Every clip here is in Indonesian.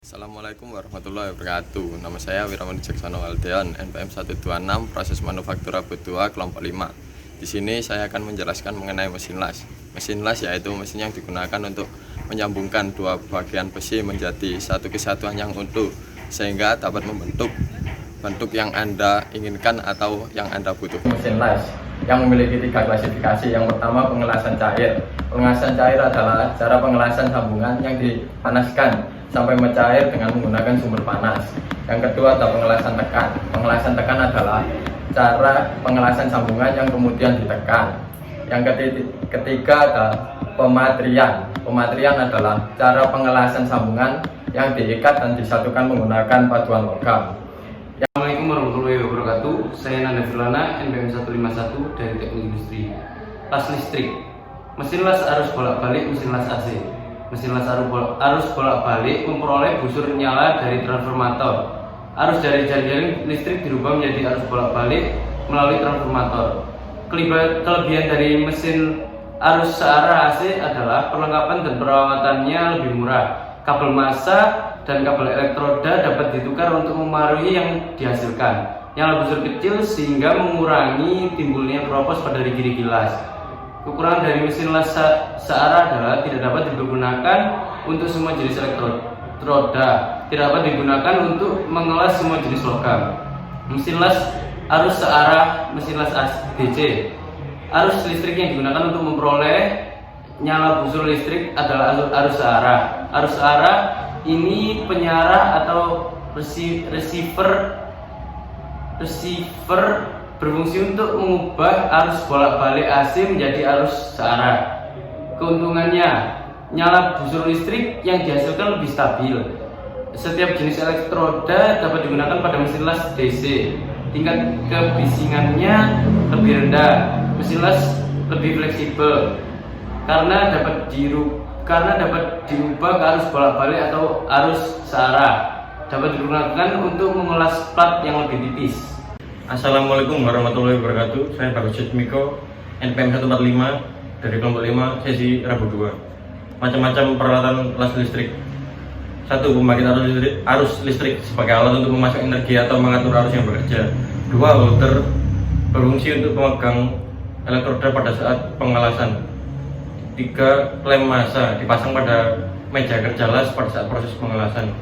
Assalamualaikum warahmatullahi wabarakatuh. Nama saya Wirawan Jacksono Waldeon, NPM 126, proses manufaktur abad 2, kelompok 5. Di sini saya akan menjelaskan mengenai mesin las. Mesin las yaitu mesin yang digunakan untuk menyambungkan dua bagian besi menjadi satu kesatuan yang utuh, sehingga dapat membentuk bentuk yang Anda inginkan atau yang Anda butuhkan. Mesin las yang memiliki tiga klasifikasi. Yang pertama, pengelasan cair. Pengelasan cair adalah cara pengelasan sambungan yang dipanaskan sampai mencair dengan menggunakan sumber panas. Yang kedua ada pengelasan tekan. Pengelasan tekan adalah cara pengelasan sambungan yang kemudian ditekan. Yang ketiga ada pematrian. Pematrian adalah cara pengelasan sambungan yang diikat dan disatukan menggunakan paduan logam. Assalamualaikum warahmatullahi wabarakatuh. Saya Nanda Firlana, NPM 151 dari Teknik Industri. Las listrik. Mesin las arus bolak-balik mesin las AC. Mesin las arus bolak-balik memperoleh busur nyala dari transformator. Arus dari jaring listrik dirubah menjadi arus bolak-balik melalui transformator. Kelebihan dari mesin arus searah AC adalah perlengkapan dan perawatannya lebih murah. Kabel massa dan kabel elektroda dapat ditukar untuk memengaruhi yang dihasilkan. Nyala busur kecil sehingga mengurangi timbulnya keropos pada rigi-rigi las. Kekurangan dari mesin las searah adalah tidak dapat digunakan untuk semua jenis elektroda, tidak dapat digunakan untuk mengelas semua jenis logam. Mesin las arus searah, mesin las DC. Arus listrik yang digunakan untuk memperoleh nyala busur listrik adalah arus searah. Arus searah ini penyarah atau receiver berfungsi untuk mengubah arus bolak-balik AC menjadi arus searah. Keuntungannya, nyala busur listrik yang dihasilkan lebih stabil. Setiap jenis elektroda dapat digunakan pada mesin las DC. Tingkat kebisingannya lebih rendah. Mesin las lebih fleksibel karena dapat diubah ke arus bolak-balik atau arus searah. Dapat digunakan untuk mengelas plat yang lebih tipis. Assalamualaikum warahmatullahi wabarakatuh. Saya Bagus Miko, NPM 145 dari kelompok 5 sesi Rabu 2. Macam-macam peralatan las listrik. 1. Pembangkit arus listrik sebagai alat untuk memasok energi atau mengatur arus yang bekerja. 2. Holder berfungsi untuk pemegang elektroda pada saat pengelasan. 3. Klem massa dipasang pada meja kerja las pada saat proses pengelasan.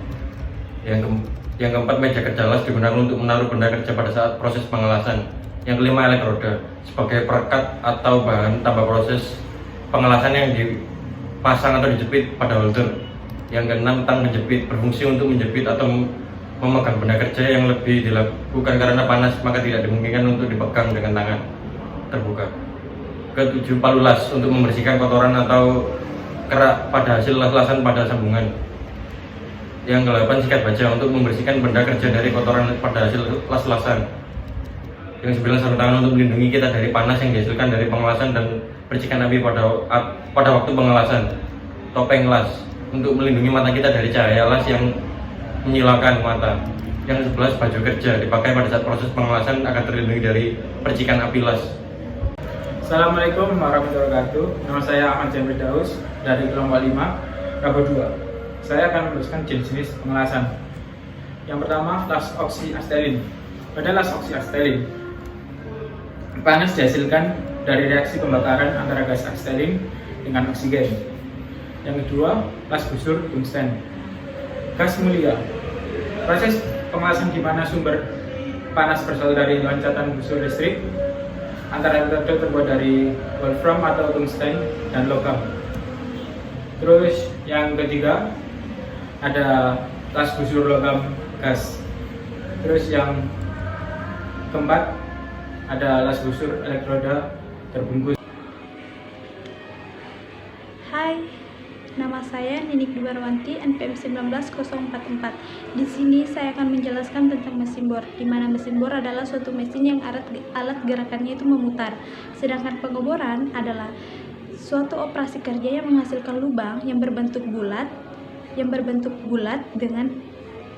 Yang keempat, meja kerja las digunakan untuk menaruh benda kerja pada saat proses pengelasan. Yang kelima, elektroda sebagai perekat atau bahan tambah proses pengelasan yang dipasang atau dijepit pada holder. Yang keenam, tang penjepit berfungsi untuk menjepit atau memegang benda kerja yang lebih dilakukan karena panas, maka tidak dimungkinkan untuk dipegang dengan tangan terbuka. Ketujuh, palu las untuk membersihkan kotoran atau kerak pada hasil las-lasan pada sambungan. Yang ke-8, sikat baja untuk membersihkan benda kerja dari kotoran pada hasil las-lasan. Yang 9, sarung tangan untuk melindungi kita dari panas yang dihasilkan dari pengelasan dan percikan api pada waktu pengelasan. Topeng las untuk melindungi mata kita dari cahaya las yang menyilaukan mata. Yang 11, baju kerja dipakai pada saat proses pengelasan agar terlindungi dari percikan api las. Assalamualaikum warahmatullahi wabarakatuh. Nama saya Ahmad Jamil Daus dari kelompok 5, Rabu 2. Saya akan meneruskan jenis-jenis pengelasan. Yang pertama, las oksiasetilin. Pada las oksiasetilin, panas dihasilkan dari reaksi pembakaran antara gas asetilin dengan oksigen. Yang kedua, las busur tungsten. Gas mulia. Proses pengelasan di mana sumber panas berasal dari loncatan busur listrik antara elektroda terbuat dari wolfram atau tungsten dan logam. Terus yang ketiga ada las busur logam gas. Terus yang keempat ada las busur elektroda terbungkus. Hai, nama saya Ninik Dubarwanti, NPM 19044. Di sini saya akan menjelaskan tentang mesin bor, di mana mesin bor adalah suatu mesin yang alat gerakannya itu memutar. Sedangkan pengeboran adalah suatu operasi kerja yang menghasilkan lubang yang berbentuk bulat dengan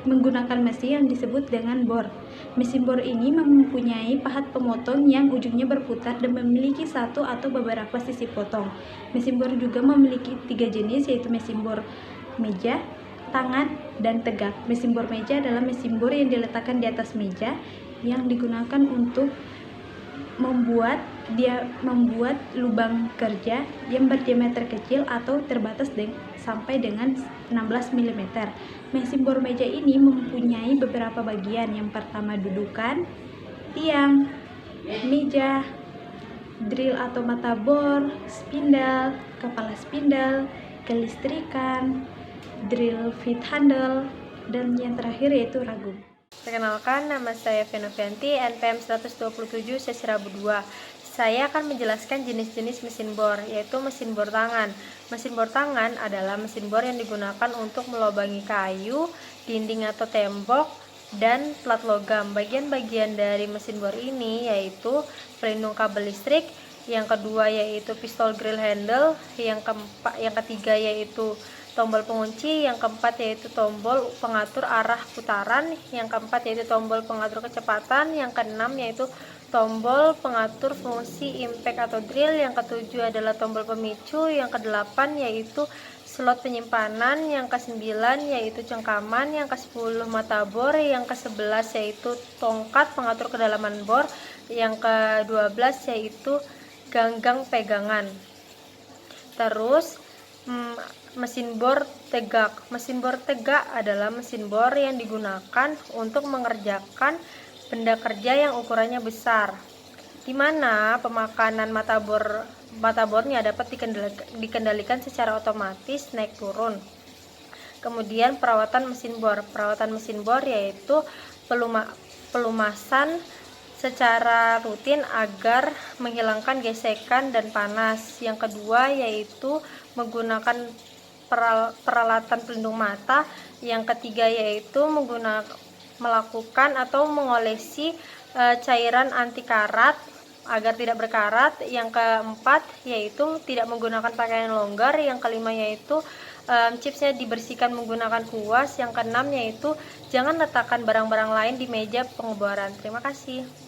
menggunakan mesin yang disebut dengan bor. Mesin bor ini mempunyai pahat pemotong yang ujungnya berputar dan memiliki satu atau beberapa sisi potong. Mesin bor juga memiliki 3 jenis, yaitu mesin bor meja, tangan, dan tegak. Mesin bor meja adalah mesin bor yang diletakkan di atas meja yang digunakan untuk membuat lubang kerja yang berdiameter kecil atau terbatas sampai dengan 16 mm. Mesin bor meja ini mempunyai beberapa bagian. Yang pertama dudukan, tiang, meja, drill atau mata bor, spindle, kepala spindle, kelistrikan, drill feed handle, dan yang terakhir yaitu ragum. Perkenalkan, nama saya Venovianti, NPM 127 sesi Rabu 2. Saya akan menjelaskan jenis-jenis mesin bor, yaitu mesin bor tangan. Mesin bor tangan adalah mesin bor yang digunakan untuk melubangi kayu, dinding atau tembok, dan plat logam. Bagian-bagian dari mesin bor ini yaitu pelindung kabel listrik, yang kedua yaitu pistol grill handle, yang ketiga yaitu tombol pengunci, yang keempat yaitu tombol pengatur arah putaran, yang keempat yaitu tombol pengatur kecepatan, yang keenam yaitu tombol pengatur fungsi impact atau drill, yang ketujuh adalah tombol pemicu, yang kedelapan yaitu slot penyimpanan, yang kesembilan yaitu cengkaman, yang ke-10 mata bor, yang ke-11 yaitu tongkat pengatur kedalaman bor, yang ke-12 yaitu ganggang pegangan. Terus mesin bor tegak. Mesin bor tegak adalah mesin bor yang digunakan untuk mengerjakan benda kerja yang ukurannya besar, di mana pemakanan mata bornya dapat dikendalikan secara otomatis naik turun. Kemudian perawatan mesin bor yaitu pelumasan secara rutin agar menghilangkan gesekan dan panas. Yang kedua yaitu menggunakan peralatan pelindung mata. Yang ketiga yaitu melakukan atau mengolesi cairan anti karat agar tidak berkarat. Yang keempat yaitu tidak menggunakan pakaian longgar. Yang kelima yaitu chipsnya dibersihkan menggunakan kuas. Yang keenam yaitu jangan letakkan barang-barang lain di meja pengeboran. Terima kasih.